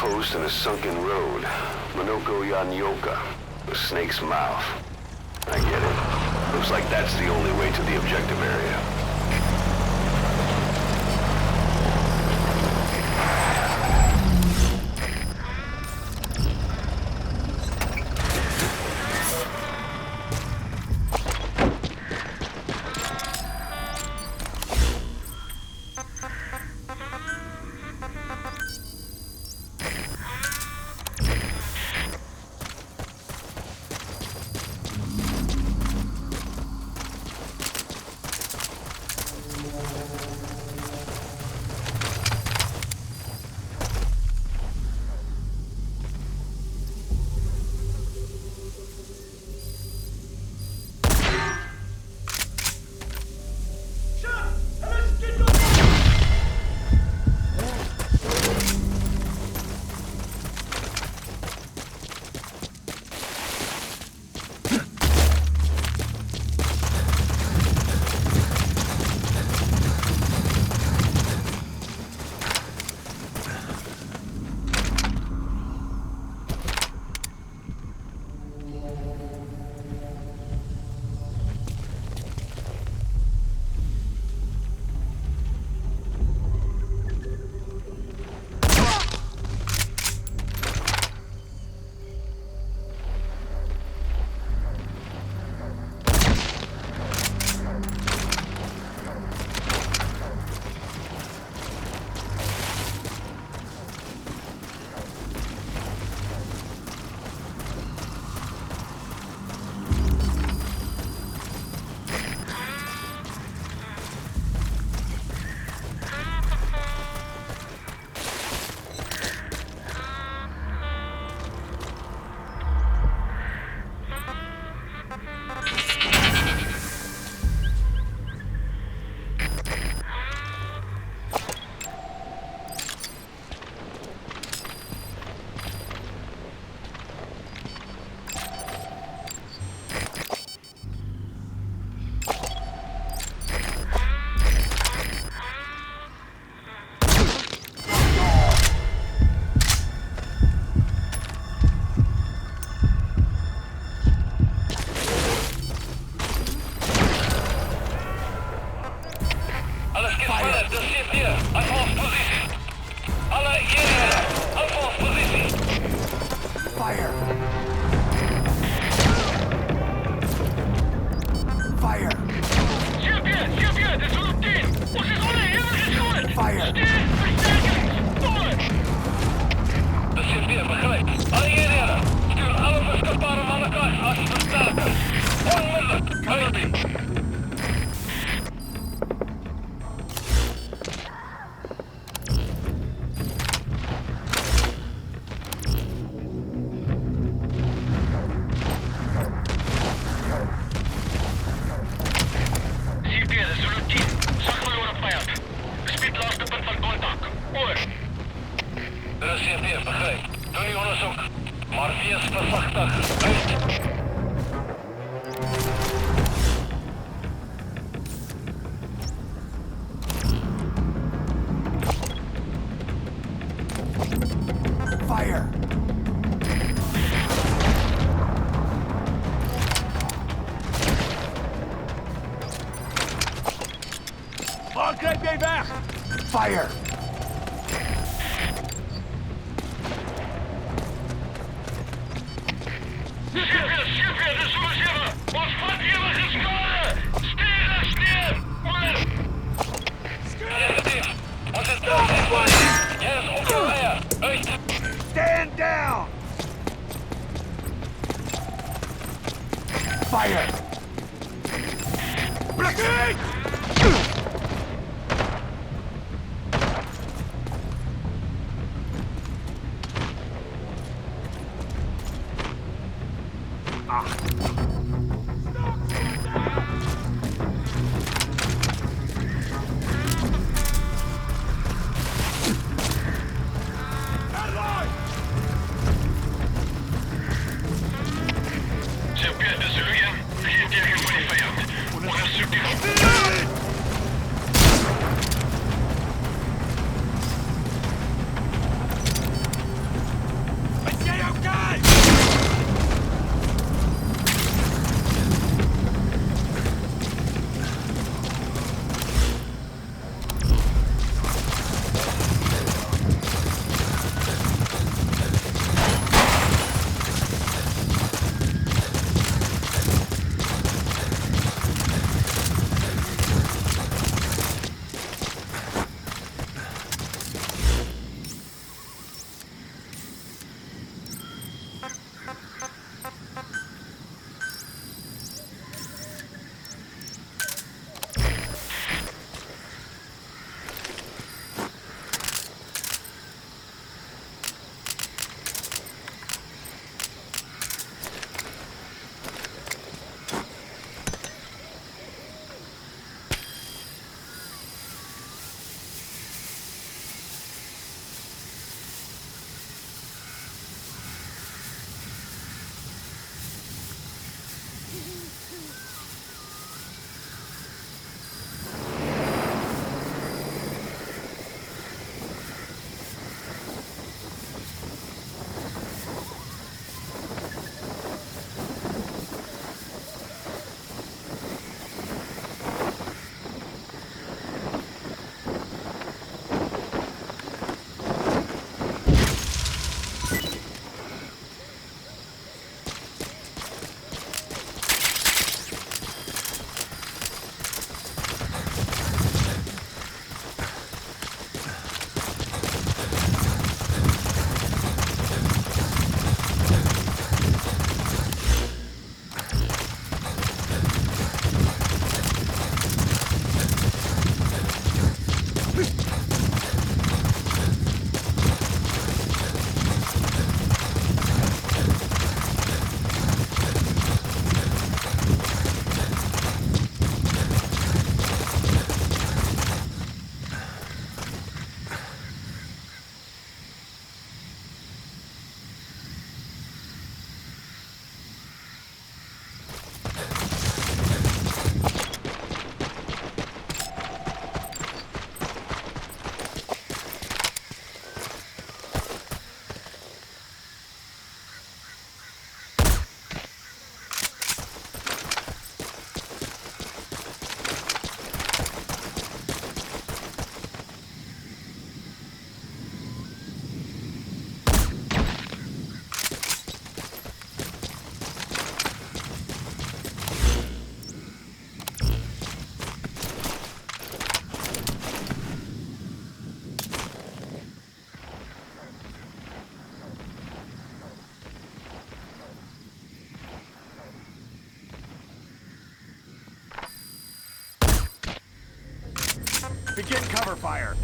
outpost and a sunken road. Monoko Yanyoka, the snake's mouth. I get it. Looks like that's the only way to the objective area. Fire! Stand down! Fire! Blockade! Sen Peter, zullen we? Begin tegen van die vijand. Onderzoek die Begin cover fire.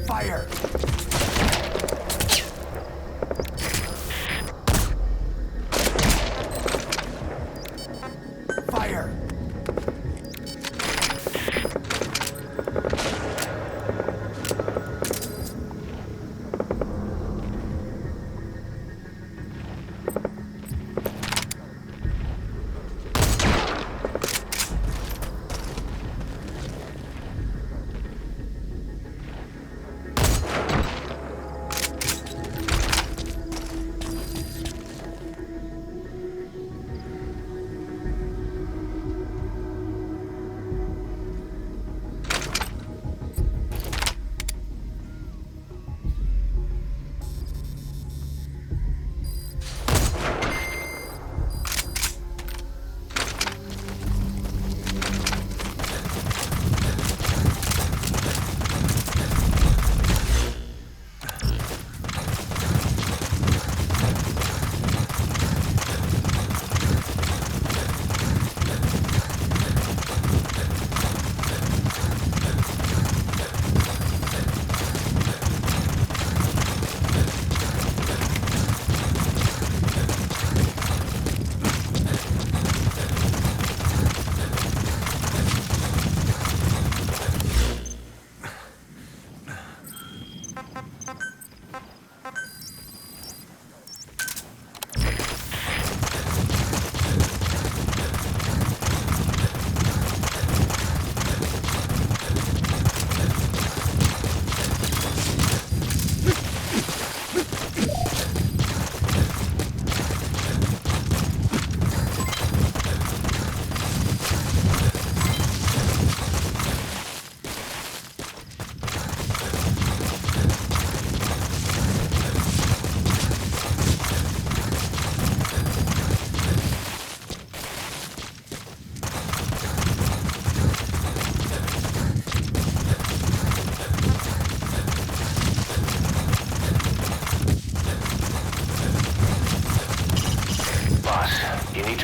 Fire. Fire.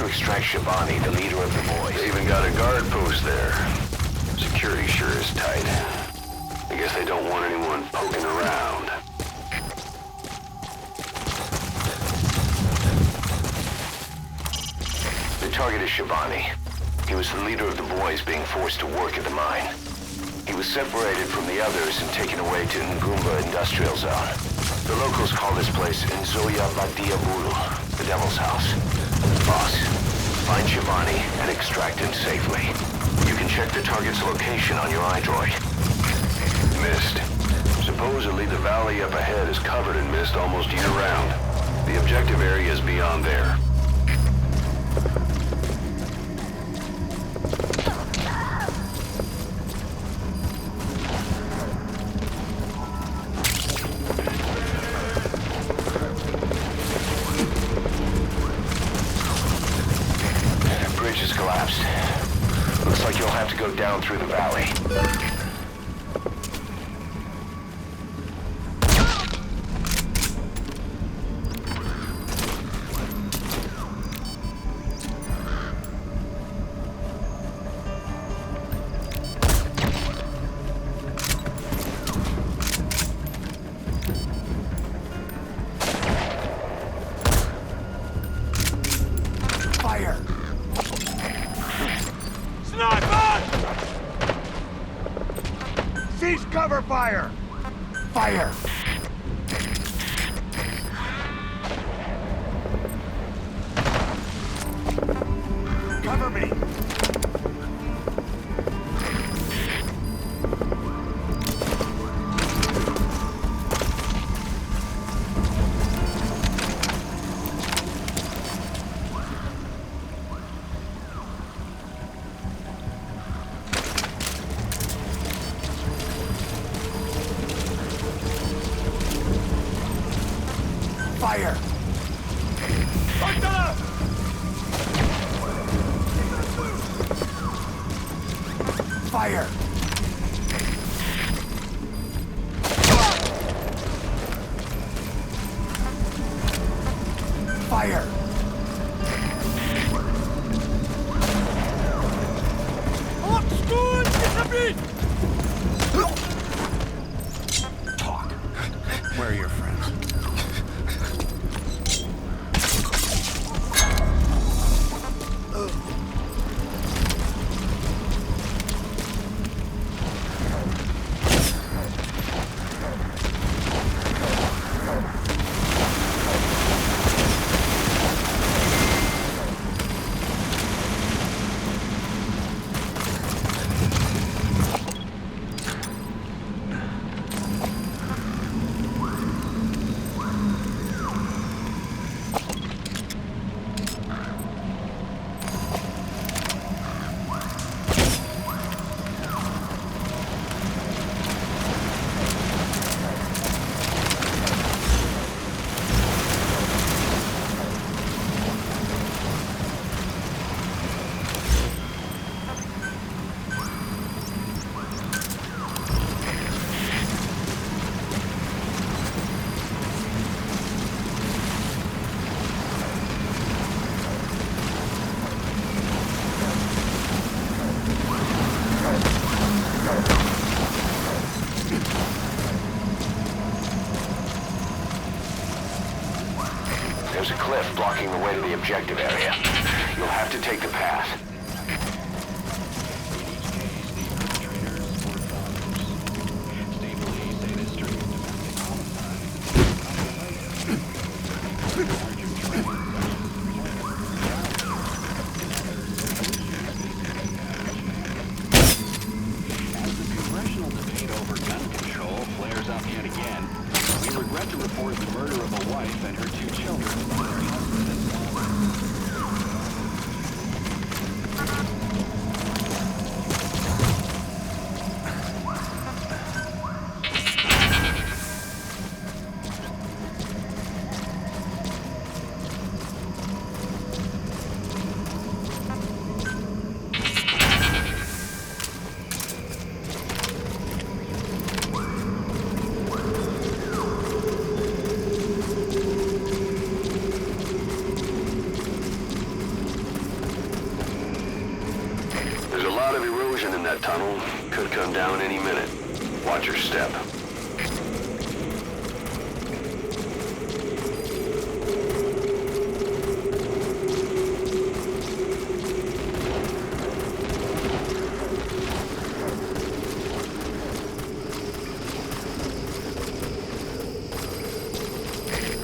Extract Shivani, the leader of the boys. They even got a guard post there. Security sure is tight. I guess they don't want anyone poking around. The target is Shivani. He was the leader of the boys being forced to work at the mine. He was separated from the others and taken away to Ngumba Industrial Zone. The locals call this place Nzoya Badia Bulu, the Devil's House. Boss, find Shivani and extract him safely. You can check the target's location on your iDroid. Mist. Supposedly the valley up ahead is covered in mist almost year-round. The objective area is beyond there. Collapsed. Looks like you'll have to go down through the valley. Fire! Cease cover fire! Fire! Cover me! Fire! Fire! Fire! Oops. Where are your friends? There's a cliff blocking the way to the objective area. You'll have to take the path. As the congressional debate over gun control flares up yet again, we regret to report the murder of a wife and her 2 children by their husband and father. There's a lot of erosion in that tunnel. Could come down any minute. Watch your step.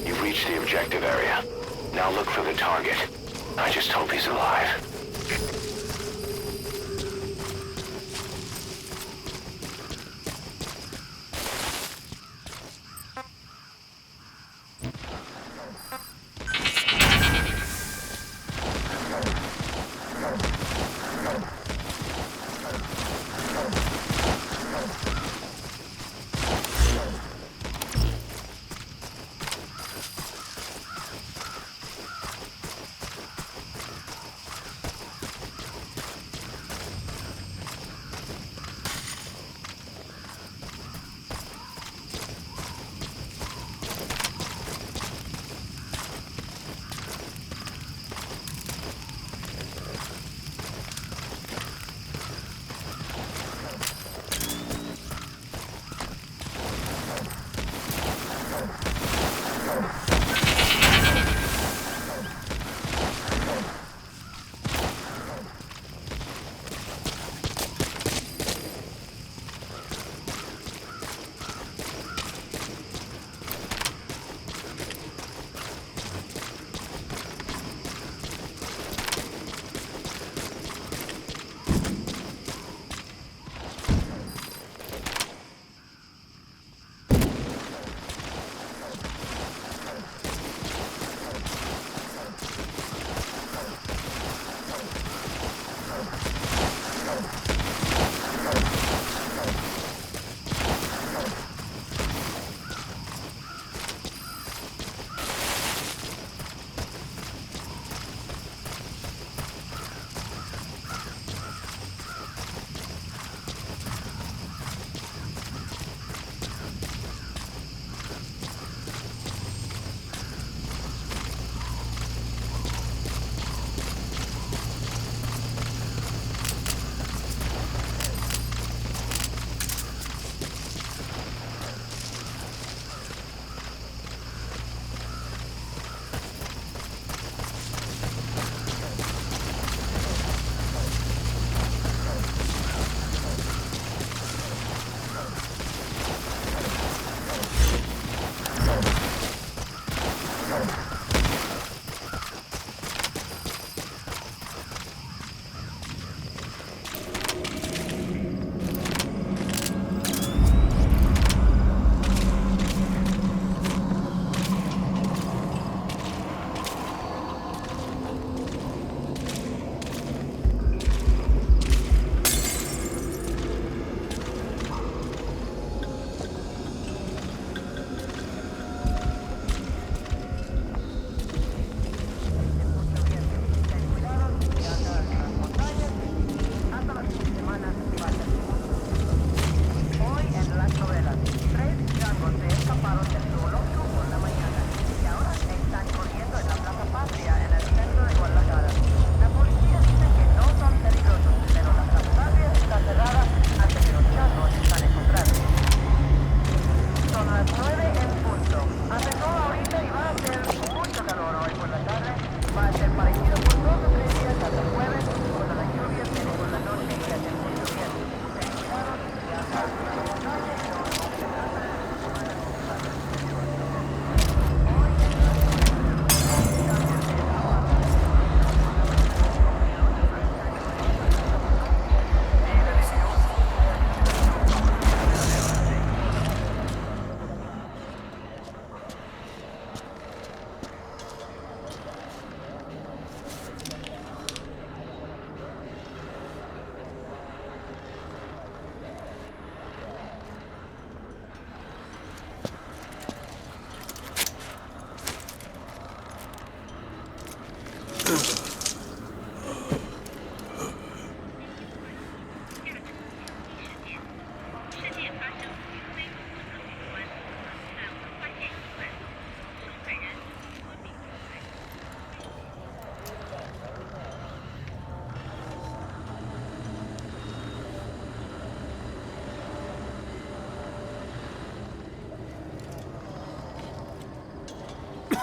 You've reached the objective area. Now look for the target. I just hope he's alive.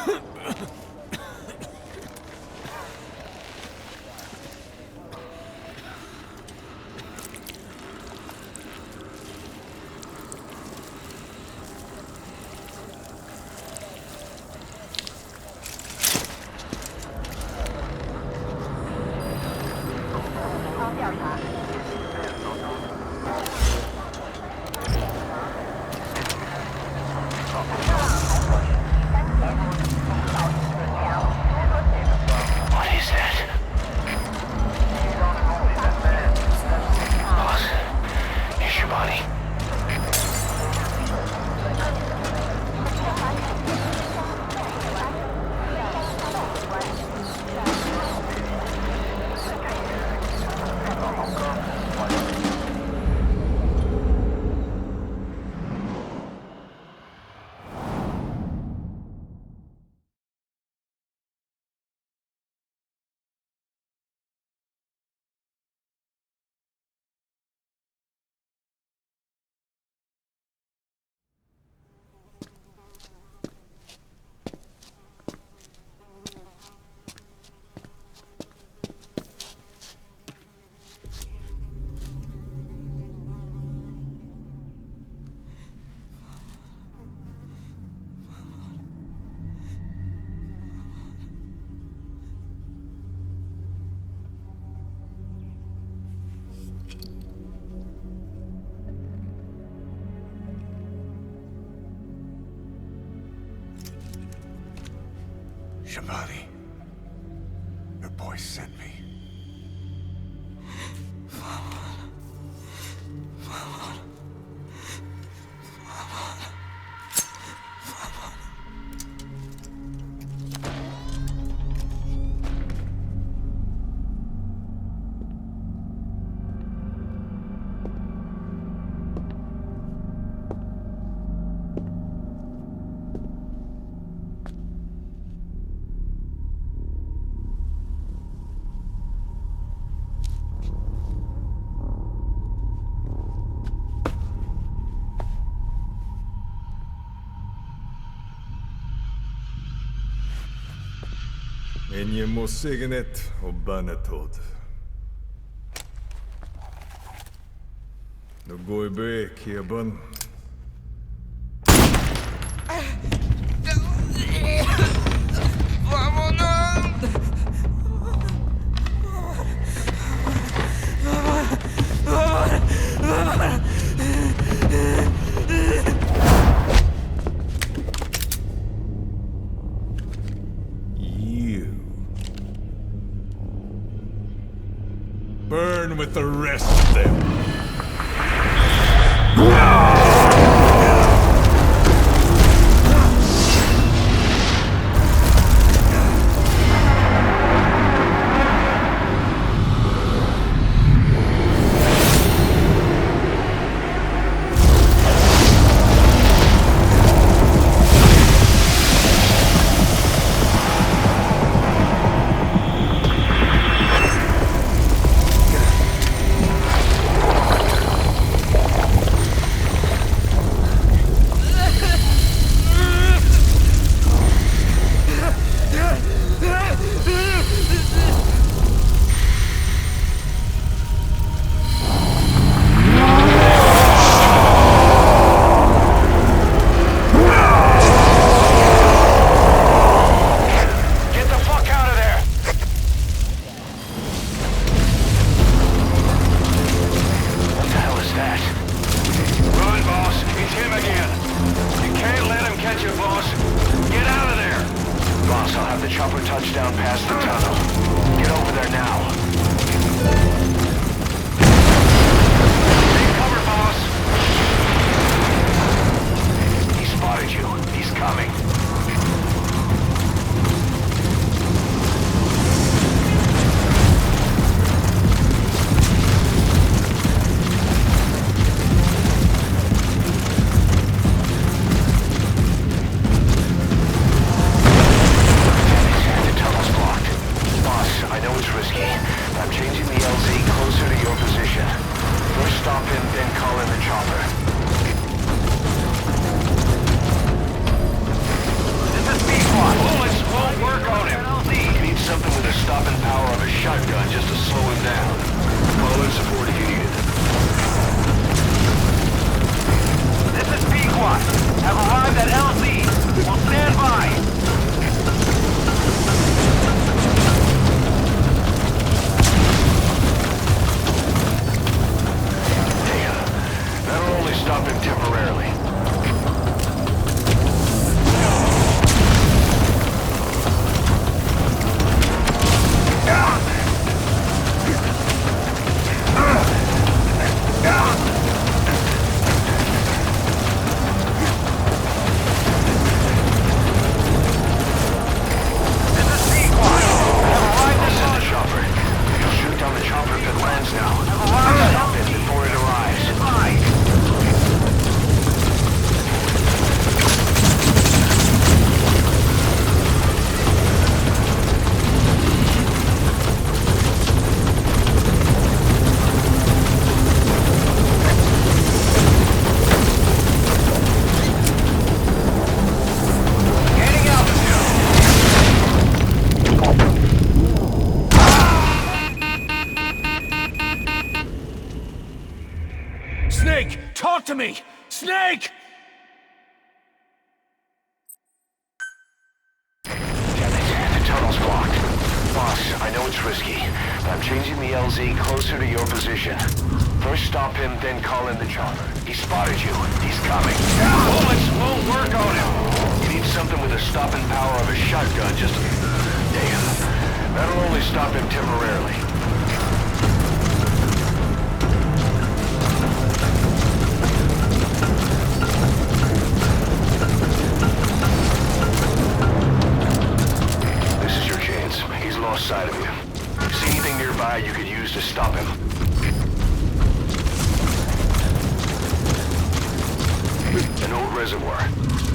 What is that? Boss, here's Shabani. Shabani. Your boy sent me. En je må signet og bannetod. Nå går jeg bek i bønn. Burn with the rest of them. Chopper touchdown past the tunnel. Get over there now. Take cover, boss. He spotted you. He's coming. I know it's risky, but I'm changing the LZ me! Snake! Damn it, the tunnel's blocked. Boss, I know it's risky, but I'm changing the LZ closer to your position. First stop him, then call in the chopper. He spotted you. He's coming. Bullets won't work on him. You need something with the stopping power of a shotgun, just... Damn. That'll only stop him temporarily. This is your chance. He's lost sight of you. See anything nearby you could use to stop him? An old reservoir.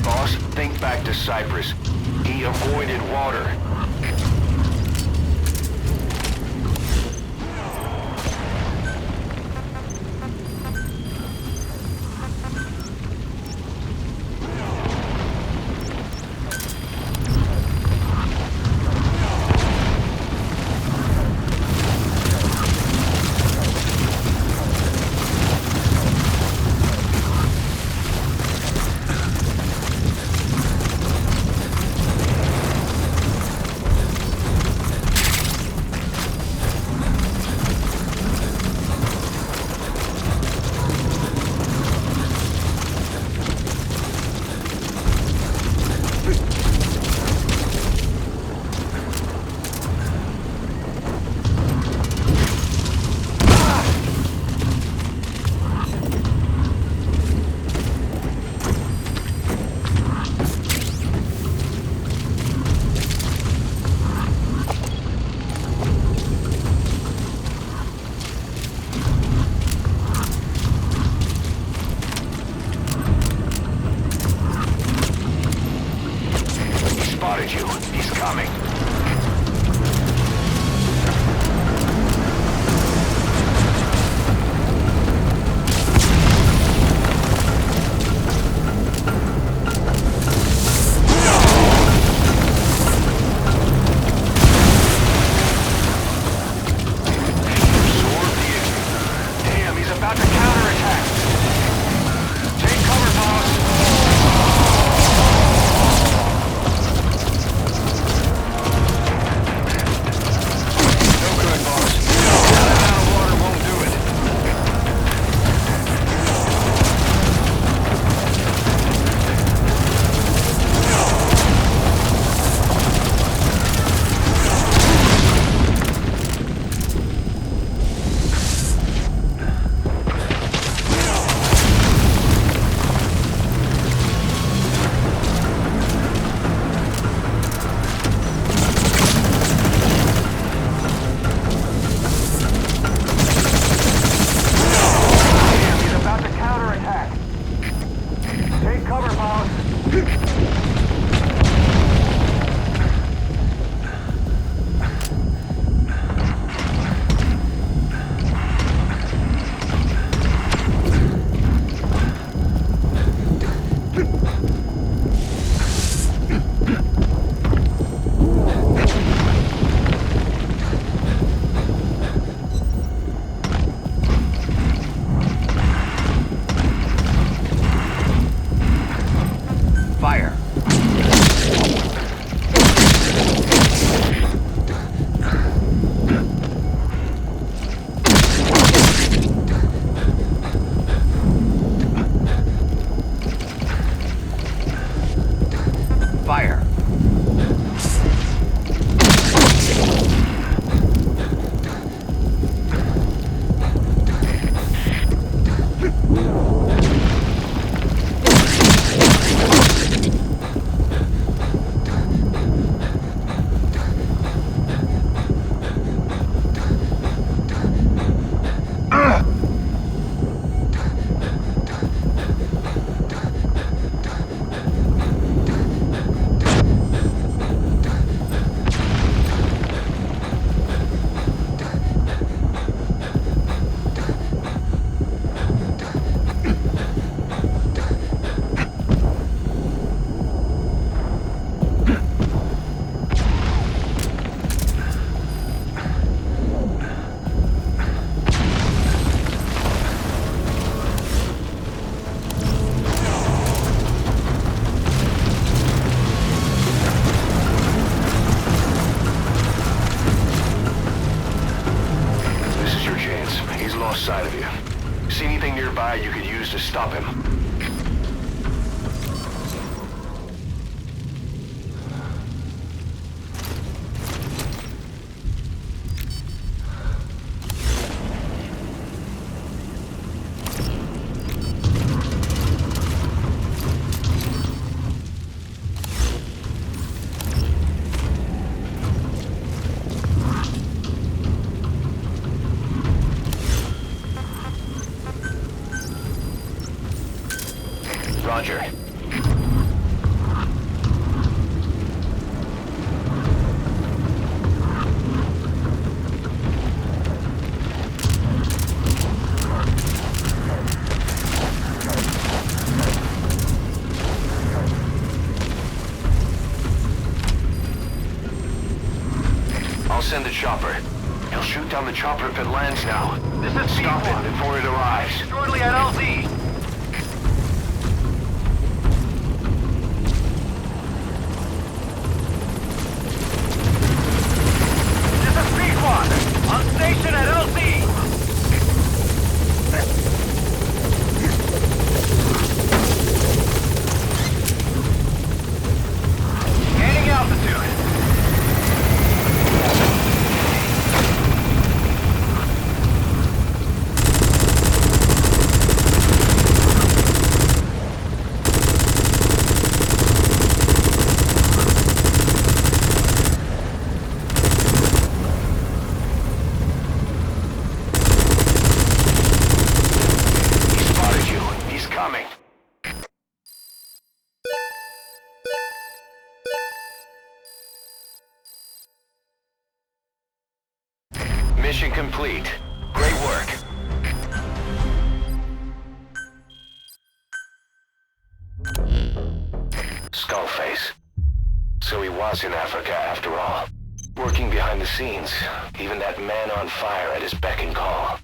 Boss, think back to Cyprus. He avoided water. You. He's coming. Damn, he's about to counterattack. Take cover, boss. guy you could use to stop him. Roger. I'll send the chopper. He'll shoot down the chopper if it lands now. This is Stop P1. it before it arrives. Shortly at LZ. This is P1. On station at LZ. Gaining altitude. He spotted you. He's coming. Mission complete. Great work. Skullface. So he was in Africa after all. Working behind the scenes. Even that man on fire at his beck and call.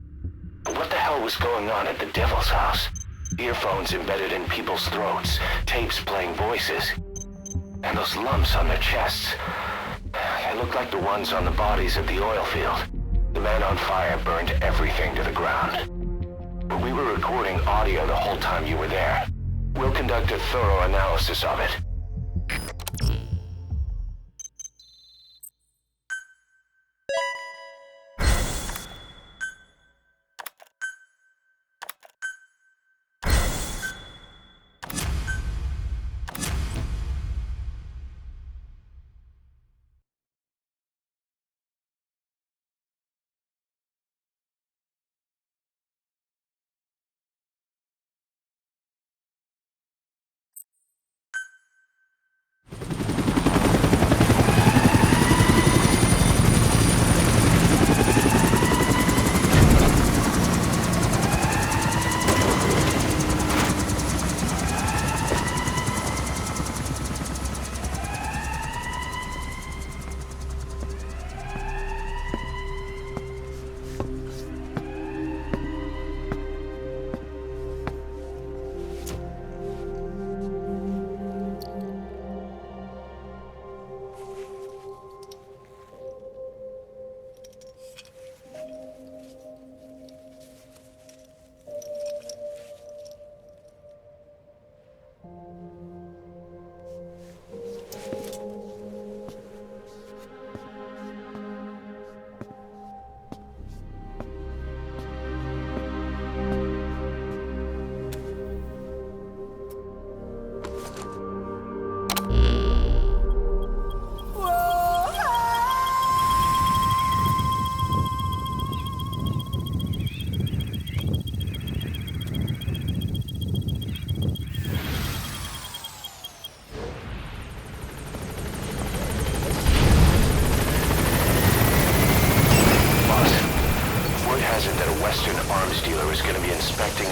But what the hell was going on at the Devil's house? Earphones embedded in people's throats. Tapes playing voices. And those lumps on their chests. They looked like the ones on the bodies at the oil field. The man on fire burned everything to the ground. But we were recording audio the whole time you were there. We'll conduct a thorough analysis of it.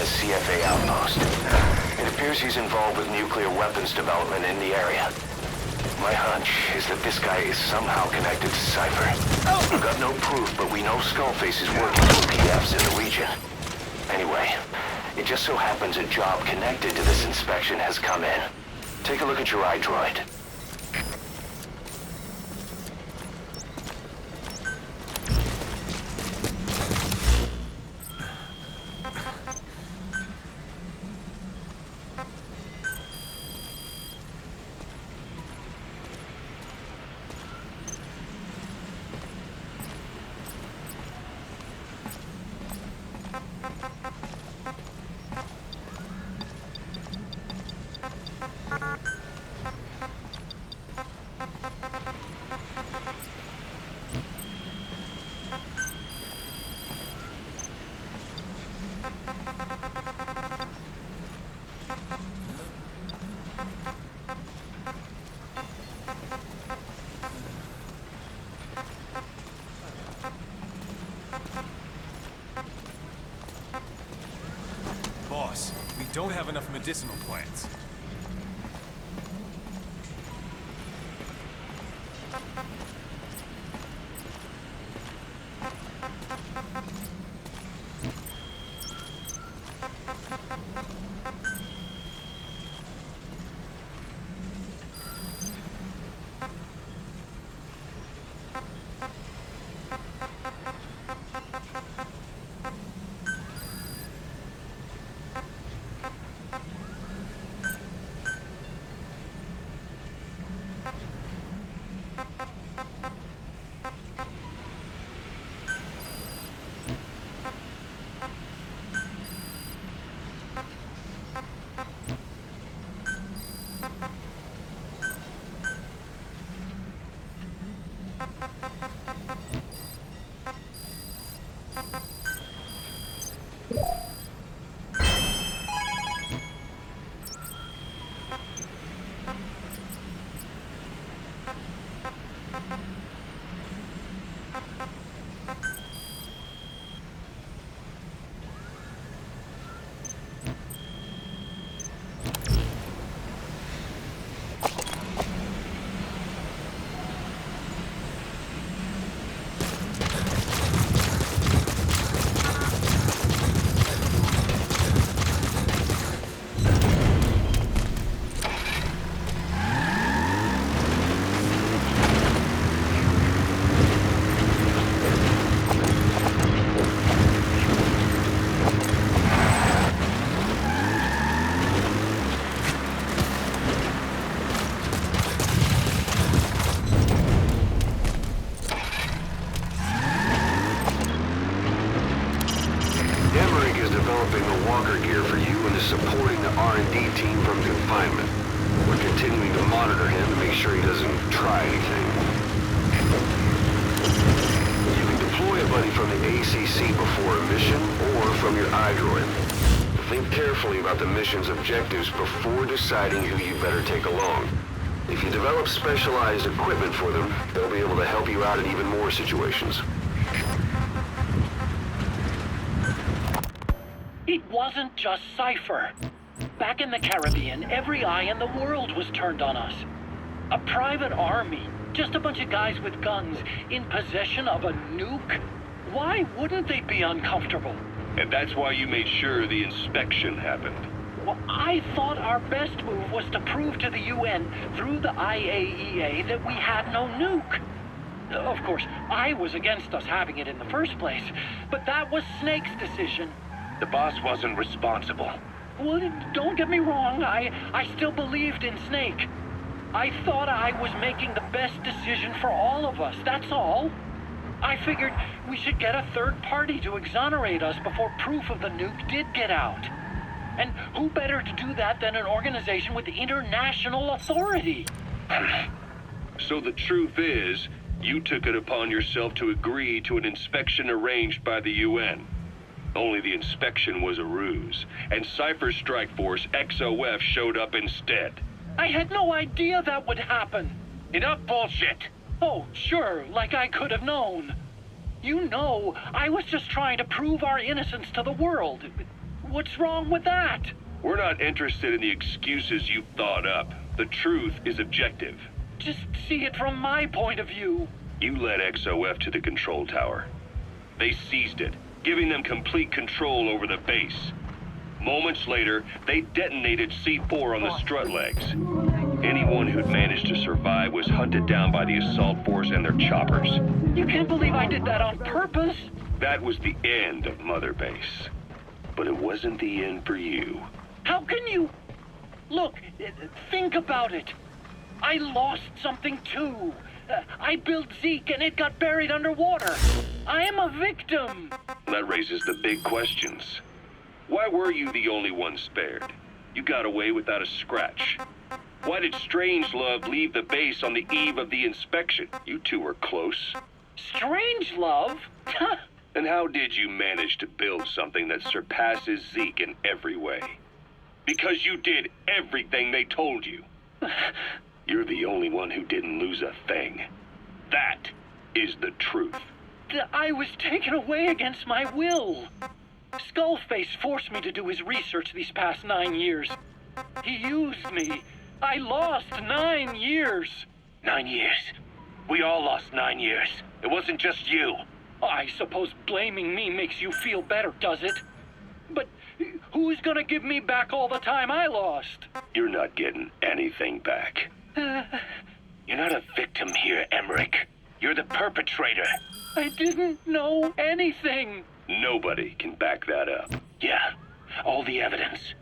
CFA outpost. It appears he's involved with nuclear weapons development in the area. My hunch is that this guy is somehow connected to Cypher. I've got no proof, but we know Skullface is working with PFs in the region. Anyway, it just so happens a job connected to this inspection has come in. Take a look at your iDroid. have enough medicinal plants. developing the walker gear for you and is supporting the R&D team from confinement. We're continuing to monitor him to make sure he doesn't try anything. You can deploy a buddy from the ACC before a mission or from your iDroid. Think carefully about the mission's objectives before deciding who you better take along. If you develop specialized equipment for them, they'll be able to help you out in even more situations. It wasn't just Cypher. Back in the Caribbean, every eye in the world was turned on us. A private army, just a bunch of guys with guns, in possession of a nuke? Why wouldn't they be uncomfortable? And that's why you made sure the inspection happened. Well, I thought our best move was to prove to the UN through the IAEA that we had no nuke. Of course, I was against us having it in the first place, but that was Snake's decision. The boss wasn't responsible. Well, don't get me wrong, I still believed in Snake. I thought I was making the best decision for all of us, that's all. I figured we should get a third party to exonerate us before proof of the nuke did get out. And who better to do that than an organization with international authority? So the truth is, you took it upon yourself to agree to an inspection arranged by the UN. Only the inspection was a ruse, and Cypher's strike force, XOF, showed up instead. I had no idea that would happen. Enough bullshit! Oh, sure, like I could have known. You know, I was just trying to prove our innocence to the world. What's wrong with that? We're not interested in the excuses you thought up. The truth is objective. Just see it from my point of view. You led XOF to the control tower. They seized it, giving them complete control over the base. Moments later, they detonated C4 on the strut legs. Anyone who'd managed to survive was hunted down by the assault force and their choppers. You can't believe I did that on purpose. That was the end of Mother Base. But it wasn't the end for you. How can you... Look, think about it. I lost something too. I built Zeke and it got buried underwater. I am a victim. That raises the big questions. Why were you the only one spared? You got away without a scratch. Why did Strangelove leave the base on the eve of the inspection? You two were close. Strangelove? And how did you manage to build something that surpasses Zeke in every way? Because you did everything they told you. You're the only one who didn't lose a thing. That is the truth. I was taken away against my will. Skullface forced me to do his research these past 9 years. He used me. I lost 9 years. 9 years. We all lost 9 years. It wasn't just you. I suppose blaming me makes you feel better, does it? But who's gonna give me back all the time I lost? You're not getting anything back. You're not a victim here, Emmerich. You're the perpetrator. I didn't know anything. Nobody can back that up. Yeah, all the evidence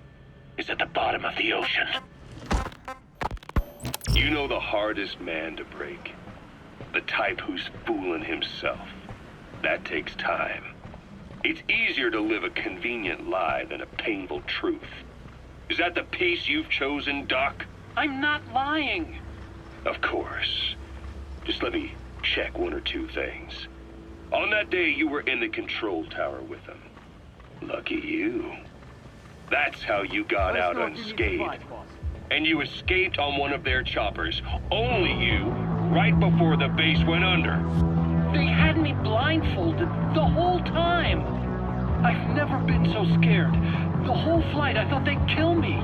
is at the bottom of the ocean. You know the hardest man to break. The type who's fooling himself. That takes time. It's easier to live a convenient lie than a painful truth. Is that the piece you've chosen, Doc? I'm not lying. Of course. Just let me check one or two things. On that day, you were in the control tower with them. Lucky you. That's how you got out unscathed. And you escaped on one of their choppers. Only you, right before the base went under. They had me blindfolded the whole time. I've never been so scared. The whole flight, I thought they'd kill me.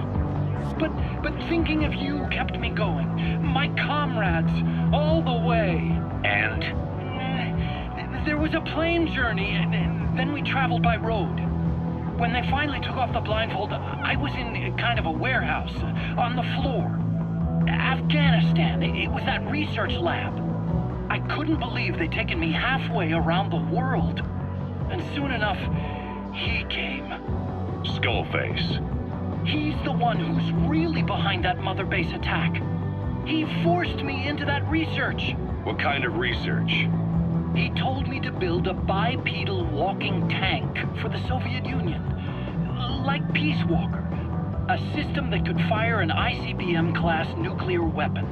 But thinking of you kept me going. My comrades, all the way. And? There was a plane journey, and then we traveled by road. When they finally took off the blindfold, I was in kind of a warehouse, on the floor. Afghanistan, it was that research lab. I couldn't believe they'd taken me halfway around the world. And soon enough, he came. Skullface. He's the one who's really behind that Mother Base attack. He forced me into that research. What kind of research? He told me to build a bipedal walking tank for the Soviet Union. Like Peace Walker. A system that could fire an ICBM-class nuclear weapon.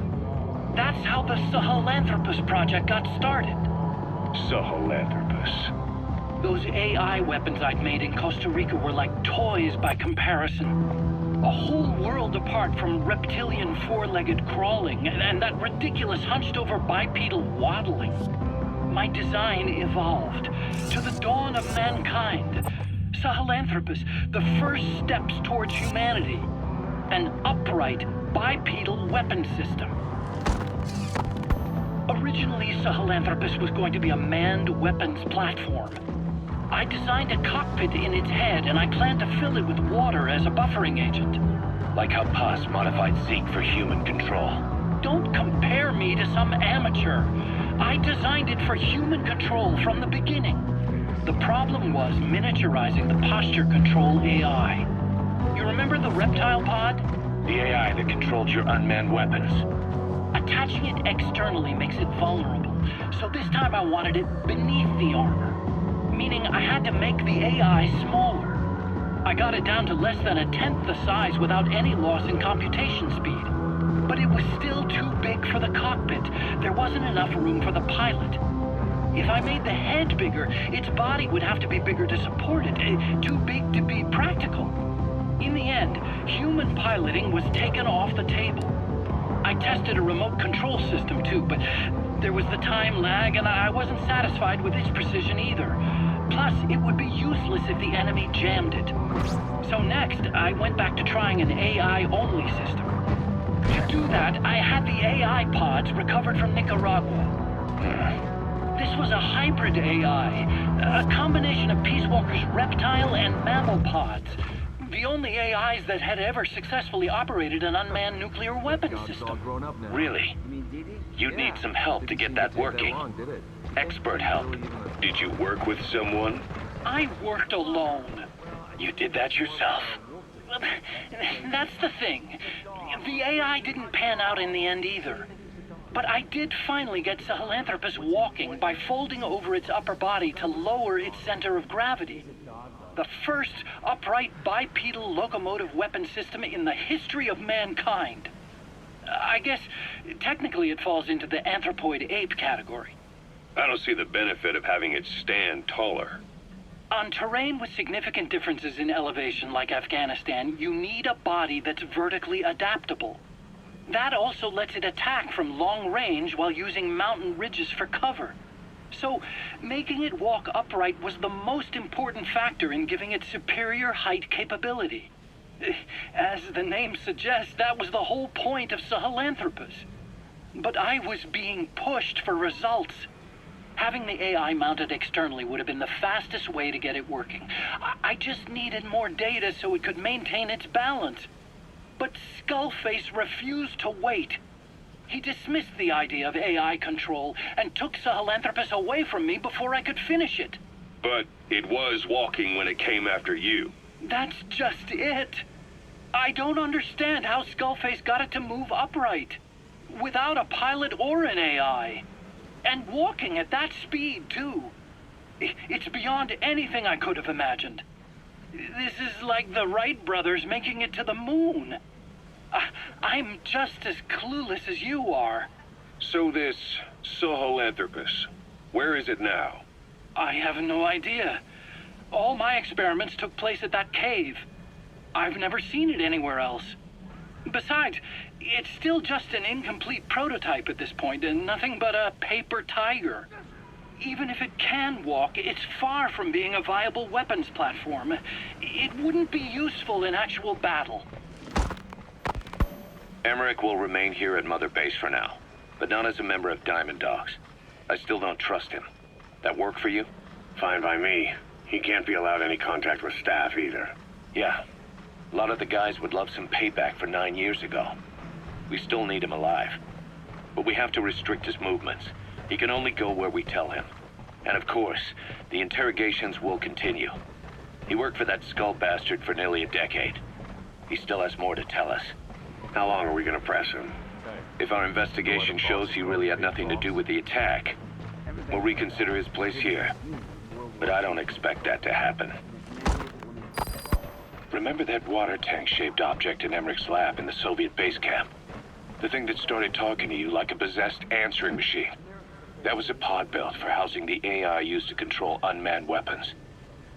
That's how the Sahelanthropus project got started. Sahelanthropus. Those AI weapons I'd made in Costa Rica were like toys by comparison. A whole world apart from reptilian four-legged crawling and that ridiculous hunched-over bipedal waddling. My design evolved to the dawn of mankind. Sahelanthropus, the first steps towards humanity. An upright bipedal weapon system. Originally, Sahelanthropus was going to be a manned weapons platform. I designed a cockpit in its head, and I planned to fill it with water as a buffering agent. Like how Paz modified Zeke for human control. Don't compare me to some amateur. I designed it for human control from the beginning. The problem was miniaturizing the posture control AI. You remember the reptile pod? The AI that controlled your unmanned weapons. Attaching it externally makes it vulnerable, so this time I wanted it beneath the armor. Meaning I had to make the AI smaller. I got it down to less than 1/10 the size without any loss in computation speed. But it was still too big for the cockpit. There wasn't enough room for the pilot. If I made the head bigger, its body would have to be bigger to support it. Too big to be practical. In the end, human piloting was taken off the table. I tested a remote control system too, but there was the time lag and I wasn't satisfied with its precision either. Plus, it would be useless if the enemy jammed it. So next, I went back to trying an AI-only system. To do that, I had the AI pods recovered from Nicaragua. This was a hybrid AI, a combination of Peace Walker's reptile and mammal pods. The only AIs that had ever successfully operated an unmanned nuclear weapon system. Really? You'd need some help to get that working. Expert help. Did you work with someone? I worked alone. You did that yourself? That's the thing. The AI didn't pan out in the end either. But I did finally get Sahelanthropus walking by folding over its upper body to lower its center of gravity. The first upright bipedal locomotive weapon system in the history of mankind. I guess, technically it falls into the anthropoid ape category. I don't see the benefit of having it stand taller. On terrain with significant differences in elevation like Afghanistan, you need a body that's vertically adaptable. That also lets it attack from long range while using mountain ridges for cover. So, making it walk upright was the most important factor in giving it superior height capability. As the name suggests, that was the whole point of Sahelanthropus. But I was being pushed for results. Having the AI mounted externally would have been the fastest way to get it working. I just needed more data so it could maintain its balance. But Skullface refused to wait. He dismissed the idea of AI control and took Sahelanthropus away from me before I could finish it. But it was walking when it came after you. That's just it. I don't understand how Skullface got it to move upright, without a pilot or an AI. And walking at that speed, too. It's beyond anything I could have imagined. This is like the Wright brothers making it to the moon. I'm just as clueless as you are. So this Sahelanthropus, where is it now? I have no idea. All my experiments took place at that cave. I've never seen it anywhere else. Besides, it's still just an incomplete prototype at this point, and nothing but a paper tiger. Even if it can walk, it's far from being a viable weapons platform. It wouldn't be useful in actual battle. Emmerich will remain here at Mother Base for now, but not as a member of Diamond Dogs. I still don't trust him. That work for you? Fine by me. He can't be allowed any contact with staff either. Yeah. A lot of the guys would love some payback for 9 years ago. We still need him alive. But we have to restrict his movements. He can only go where we tell him. And of course, the interrogations will continue. He worked for that skull bastard for nearly a decade. He still has more to tell us. How long are we gonna press him? If our investigation shows he really had nothing to do with the attack, we'll reconsider his place here. But I don't expect that to happen. Remember that water tank-shaped object in Emmerich's lab in the Soviet base camp? The thing that started talking to you like a possessed answering machine. That was a pod built for housing the AI used to control unmanned weapons.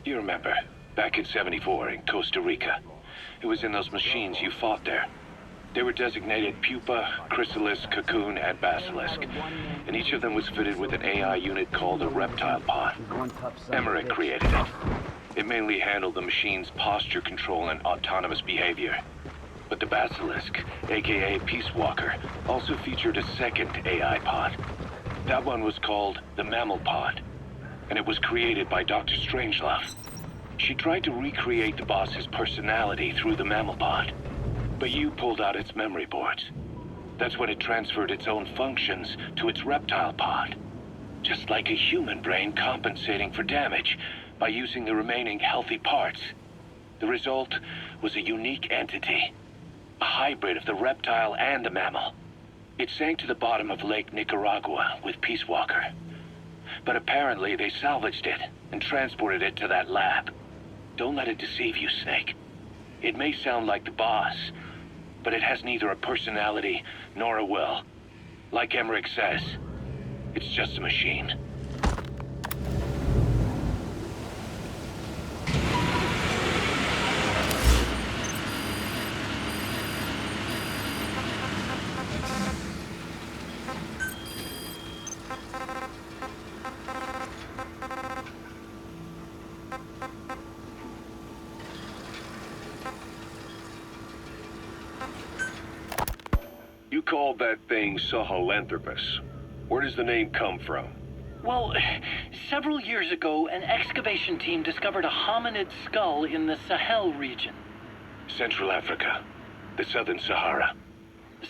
You remember, back in '74 in Costa Rica. It was in those machines you fought there. They were designated Pupa, Chrysalis, Cocoon, and Basilisk, and each of them was fitted with an AI unit called a reptile pod. Emmerich created it. It mainly handled the machine's posture control and autonomous behavior. But the Basilisk, aka Peace Walker, also featured a second AI pod. That one was called the Mammal Pod, and it was created by Dr. Strangelove. She tried to recreate the boss's personality through the Mammal Pod, but you pulled out its memory boards. That's when it transferred its own functions to its reptile pod. Just like a human brain compensating for damage by using the remaining healthy parts. The result was a unique entity, a hybrid of the reptile and the mammal. It sank to the bottom of Lake Nicaragua with Peace Walker. But apparently they salvaged it and transported it to that lab. Don't let it deceive you, Snake. It may sound like the boss, but it has neither a personality nor a will. Like Emmerich says, it's just a machine. You called that thing Sahelanthropus. Where does the name come from? Well, several years ago, an excavation team discovered a hominid skull in the Sahel region. Central Africa, the Southern Sahara.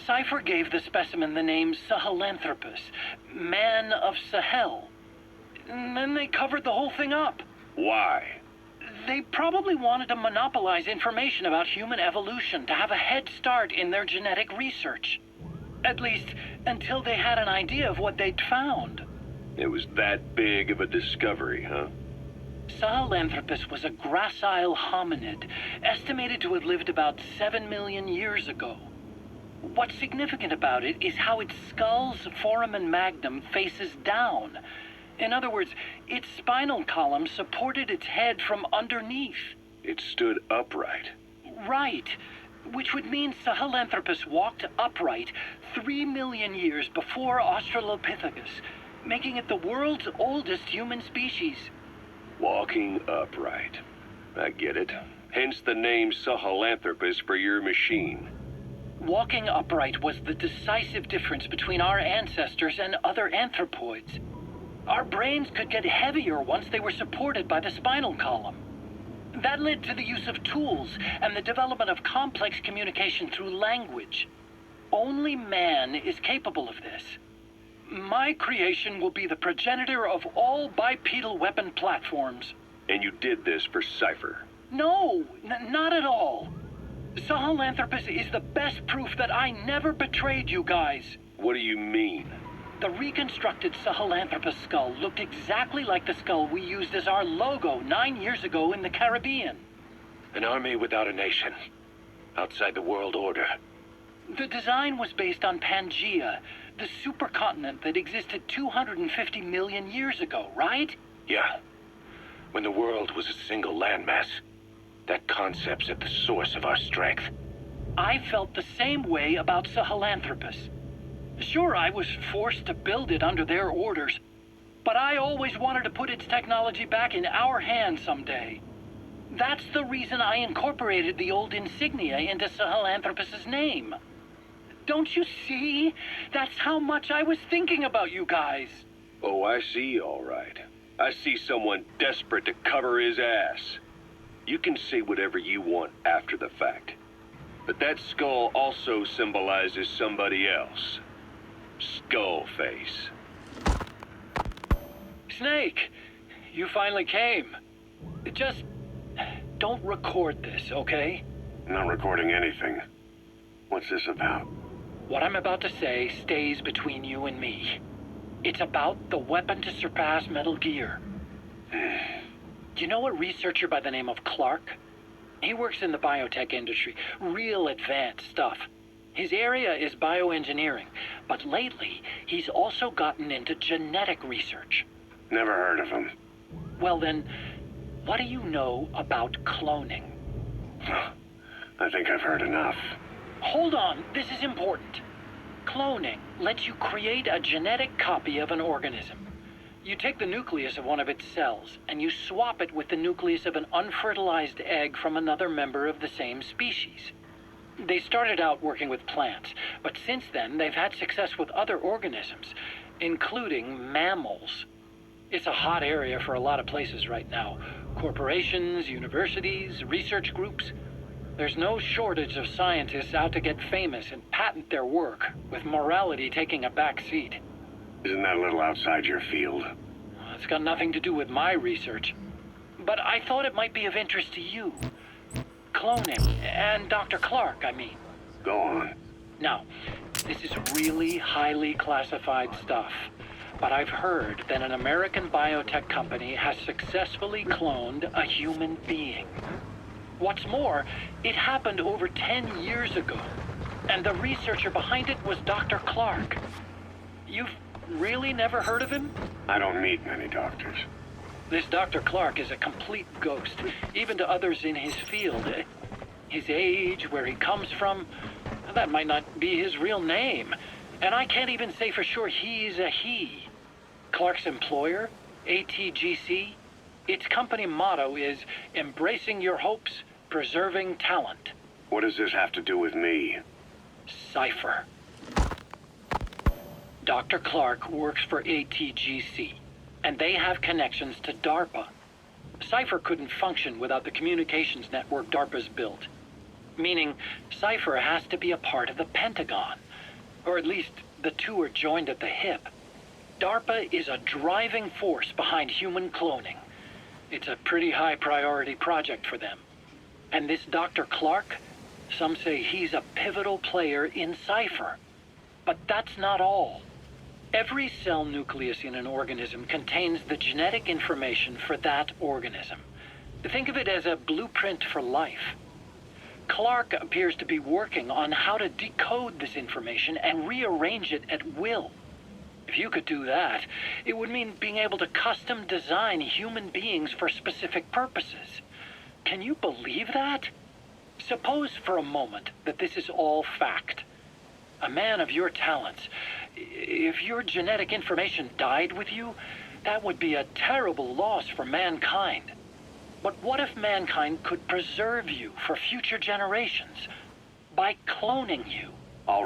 Cypher gave the specimen the name Sahelanthropus, Man of Sahel. And then they covered the whole thing up. Why? They probably wanted to monopolize information about human evolution to have a head start in their genetic research. At least, until they had an idea of what they'd found. It was that big of a discovery, huh? Sahelanthropus was a gracile hominid, estimated to have lived about 7 million years ago. What's significant about it is how its skull's foramen magnum faces down. In other words, its spinal column supported its head from underneath. It stood upright. Right, which would mean Sahelanthropus walked upright 3 million years before Australopithecus. making it the world's oldest human species. Walking upright. I get it. Hence the name Sahelanthropus for your machine. Walking upright was the decisive difference between our ancestors and other anthropoids. Our brains could get heavier once they were supported by the spinal column. That led to the use of tools and the development of complex communication through language. Only man is capable of this. My creation will be the progenitor of all bipedal weapon platforms. And you did this for Cypher. No, not at all. Sahelanthropus is the best proof that I never betrayed you guys. What do you mean? The reconstructed Sahelanthropus skull looked exactly like the skull we used as our logo 9 years ago in the Caribbean. An army without a nation. Outside the world order. The design was based on Pangaea, the supercontinent that existed 250 million years ago, right? Yeah. When the world was a single landmass. That concept's at the source of our strength. I felt the same way about Sahelanthropus. Sure, I was forced to build it under their orders, but I always wanted to put its technology back in our hands someday. That's the reason I incorporated the old insignia into Sahelanthropus's name. Don't you see? That's how much I was thinking about you guys. Oh, I see, all right. I see someone desperate to cover his ass. You can say whatever you want after the fact. But that skull also symbolizes somebody else. Skullface. Snake, you finally came. Just don't record this, okay? I'm not recording anything. What's this about? What I'm about to say stays between you and me. It's about the weapon to surpass Metal Gear. Do you know a researcher by the name of Clark? He works in the biotech industry, real advanced stuff. His area is bioengineering, but lately he's also gotten into genetic research. Never heard of him. Well then, what do you know about cloning? I think I've heard enough. Hold on, this is important. Cloning lets you create a genetic copy of an organism. You take the nucleus of one of its cells, and you swap it with the nucleus of an unfertilized egg from another member of the same species. They started out working with plants, but since then they've had success with other organisms, including mammals. It's a hot area for a lot of places right now. Corporations, universities, research groups. There's no shortage of scientists out to get famous and patent their work, with morality taking a back seat. Isn't that a little outside your field? It's got nothing to do with my research. But I thought it might be of interest to you. Cloning, and Dr. Clark, I mean. Go on. Now, this is really highly classified stuff, but I've heard that an American biotech company has successfully cloned a human being. What's more, it happened over 10 years ago, and the researcher behind it was Dr. Clark. You've really never heard of him? I don't meet many doctors. This Dr. Clark is a complete ghost, even to others in his field. His age, where he comes from, that might not be his real name. And I can't even say for sure he's a he. Clark's employer, ATGC, its company motto is embracing your hopes, preserving talent. What does this have to do with me? Cypher. Dr. Clark works for ATGC, and they have connections to DARPA. Cypher couldn't function without the communications network DARPA's built, meaning Cypher has to be a part of the Pentagon, or at least the two are joined at the hip. DARPA is a driving force behind human cloning. It's a pretty high priority project for them. And this Dr. Clark, some say he's a pivotal player in Cypher. But that's not all. Every cell nucleus in an organism contains the genetic information for that organism. Think of it as a blueprint for life. Clark appears to be working on how to decode this information and rearrange it at will. If you could do that, it would mean being able to custom design human beings for specific purposes. Can you believe that? Suppose for a moment that this is all fact. A man of your talents. If your genetic information died with you, that would be a terrible loss for mankind. But what if mankind could preserve you for future generations by cloning you?